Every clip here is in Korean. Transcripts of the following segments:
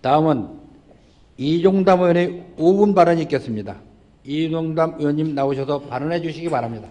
다음은 이종담 의원의 5분 발언이 있겠습니다. 이종담 의원님 나오셔서 발언해 주시기 바랍니다.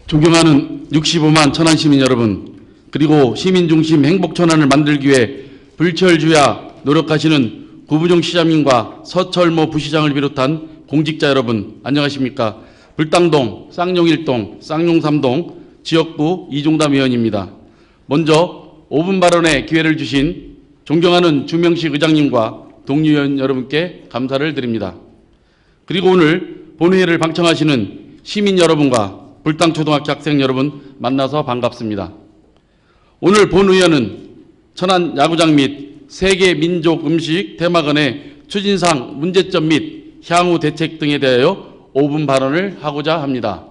존경하는 65만 천안시민 여러분, 그리고 시민중심 행복천안을 만들기 위해 불철주야 노력하시는 구부정 시장님과 서철모 부시장을 비롯한 공직자 여러분, 안녕하십니까. 불당동, 쌍용일동, 쌍용삼동 지역구 이종담 의원입니다. 먼저 5분 발언의 기회를 주신 존경하는 주명식 의장님과 동료의원 여러분께 감사를 드립니다. 그리고 오늘 본회의를 방청하시는 시민 여러분과 불당초등학교 학생 여러분 만나서 반갑습니다. 오늘 본의회는 천안 야구장 및 세계 민족 음식 테마관의 추진상 문제점 및 향후 대책 등에 대하여 5분 발언을 하고자 합니다.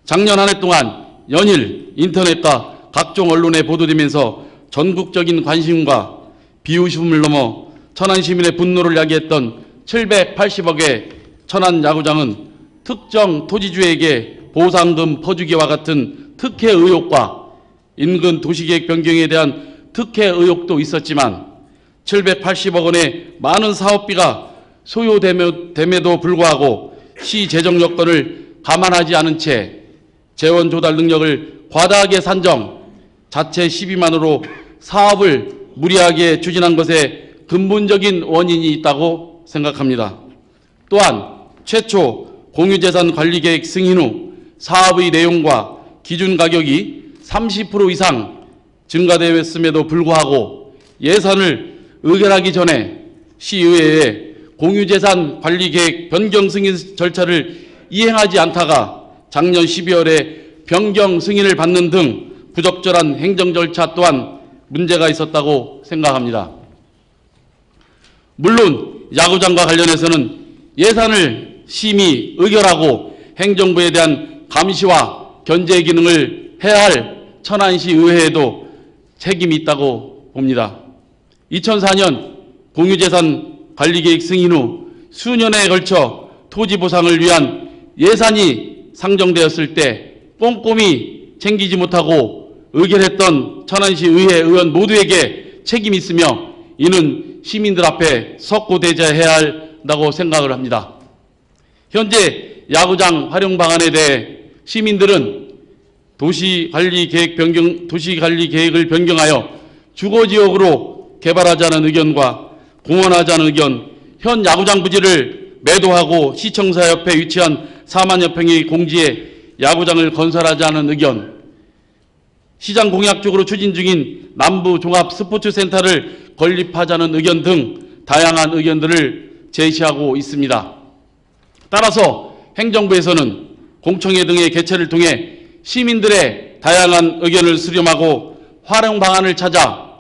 작년 한 해 동안 연일 인터넷과 각종 언론에 보도되면서 전국적인 관심과 비웃음을 넘어 천안 시민의 분노를 야기했던 780억의 천안 야구장은 특정 토지주에게 보상금 퍼주기와 같은 특혜 의혹과 인근 도시계획 변경에 대한 특혜 의혹도 있었지만 780억 원의 많은 사업비가 소요됨에도 불구하고 시 재정 여건을 감안하지 않은 채 재원 조달 능력을 과다하게 산정, 자체 시비만으로 사업을 무리하게 추진한 것에 근본적인 원인이 있다고 생각합니다. 또한 최초 공유재산 관리계획 승인 후 사업의 내용과 기준 가격이 30% 이상 증가되었음에도 불구하고 예산을 의결하기 전에 시의회에 공유재산 관리계획 변경 승인 절차를 이행하지 않다가 작년 12월에 변경 승인을 받는 등 부적절한 행정 절차 또한 문제가 있었다고 생각합니다. 물론 야구장과 관련해서는 예산을 심의 의결하고 행정부에 대한 감시와 견제 기능을 해야 할 천안시 의회에도 책임이 있다고 봅니다. 2004년 공유재산 관리계획 승인 후 수년에 걸쳐 토지 보상을 위한 예산이 상정되었을 때 꼼꼼히 챙기지 못하고 의결했던 천안시 의회 의원 모두에게 책임이 있으며 이는 시민들 앞에 석고대죄해야 한다고 생각을 합니다. 현재 야구장 활용 방안에 대해 시민들은 도시관리계획을 변경하여 주거지역으로 개발하자는 의견과 공원하자는 의견, 현 야구장 부지를 매도하고 시청사 옆에 위치한 4만여 평의 공지에 야구장을 건설하자는 의견, 시장 공약적으로 추진 중인 남부 종합 스포츠센터를 건립하자는 의견 등 다양한 의견들을 제시하고 있습니다. 따라서 행정부에서는 공청회 등의 개최를 통해 시민들의 다양한 의견을 수렴하고 활용 방안을 찾아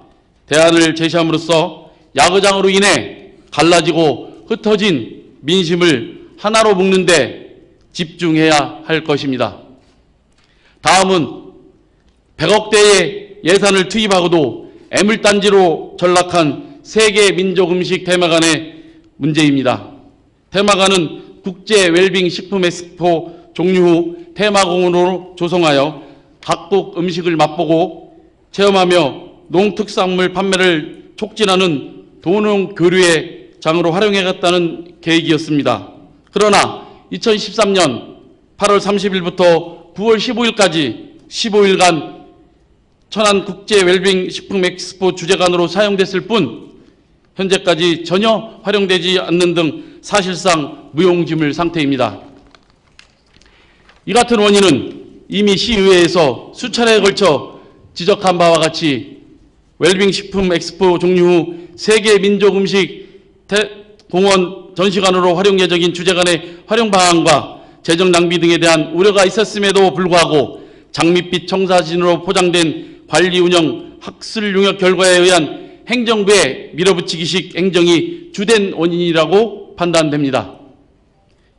대안을 제시함으로써 야구장으로 인해 갈라지고 흩어진 민심을 하나로 묶는 데 집중해야 할 것입니다. 다음은 100억대의 예산을 투입하고도 애물단지로 전락한 세계 민족 음식 테마관의 문제입니다. 테마관은 국제 웰빙 식품 엑스포 종료 후 테마공원으로 조성하여 각국 음식을 맛보고 체험하며 농특산물 판매를 촉진하는 도농 교류의 장으로 활용해갔다는 계획이었습니다. 그러나 2013년 8월 30일부터 9월 15일까지 15일간 천안 국제 웰빙 식품 엑스포 주재관으로 사용됐을 뿐 현재까지 전혀 활용되지 않는 등 사실상 무용지물 상태입니다. 이 같은 원인은 이미 시의회에서 수차례에 걸쳐 지적한 바와 같이 웰빙 식품 엑스포 종료 후 세계 민족 음식 공원 전시관으로 활용 예정인 주재관의 활용 방안과 재정 낭비 등에 대한 우려가 있었음에도 불구하고 장밋빛 청사진으로 포장된 관리 운영 학술 용역 결과에 의한 행정부의 밀어붙이기식 행정이 주된 원인이라고 판단됩니다.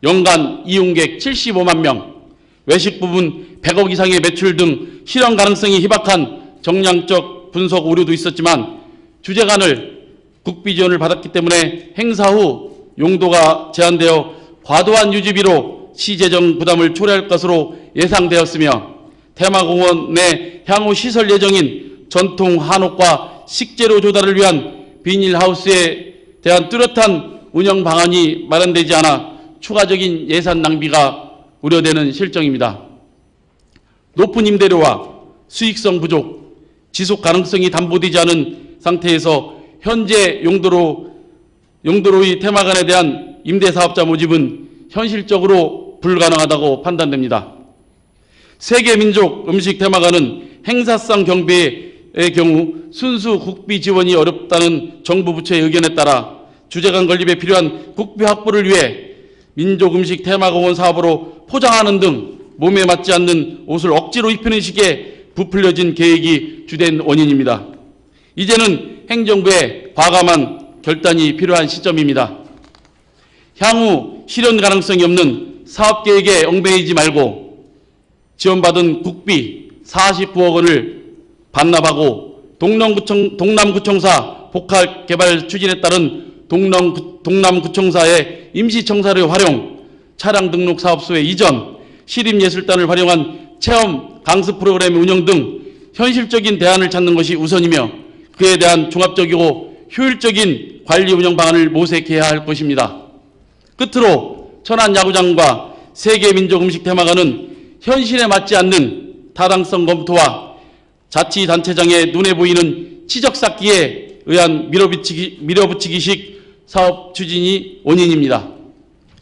연간 이용객 75만 명, 외식 부분 100억 이상의 매출 등 실현 가능성이 희박한 정량적 분석 우려도 있었지만 주재관을 국비 지원을 받았기 때문에 행사 후 용도가 제한되어 과도한 유지비로 시재정 부담을 초래할 것으로 예상되었으며 테마공원의 향후 시설 예정인 전통 한옥과 식재료 조달을 위한 비닐하우스에 대한 뚜렷한 운영 방안이 마련되지 않아 추가적인 예산 낭비가 우려되는 실정입니다. 높은 임대료와 수익성 부족, 지속 가능성이 담보되지 않은 상태에서 현재 용도로의 테마관에 대한 임대사업자 모집은 현실적으로 불가능하다고 판단됩니다. 세계민족 음식 테마관은 행사성 경비의 경우 순수 국비 지원이 어렵다는 정부 부처의 의견에 따라 주재관 건립에 필요한 국비 확보를 위해 민족음식 테마공원 사업으로 포장하는 등 몸에 맞지 않는 옷을 억지로 입히는 식의 부풀려진 계획이 주된 원인입니다. 이제는 행정부의 과감한 결단이 필요한 시점입니다. 향후 실현 가능성이 없는 사업계획에 얽매이지 말고 지원받은 국비 49억 원을 반납하고 동남구청사 복합개발 추진에 따른 동남구청사의 임시청사를 활용, 차량 등록 사업소의 이전, 시립예술단을 활용한 체험 강습 프로그램 운영 등 현실적인 대안을 찾는 것이 우선이며 그에 대한 종합적이고 효율적인 관리 운영 방안을 모색해야 할 것입니다. 끝으로 천안야구장과 세계민족음식 테마관은 현실에 맞지 않는 타당성 검토와 자치단체장의 눈에 보이는 치적쌓기에 의한 밀어붙이기식 사업 추진이 원인입니다.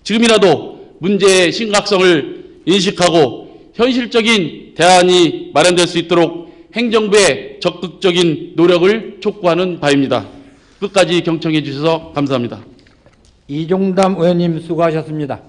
지금이라도 문제의 심각성을 인식하고 현실적인 대안이 마련될 수 있도록 행정부의 적극적인 노력을 촉구하는 바입니다. 끝까지 경청해 주셔서 감사합니다. 이종담 의원님 수고하셨습니다.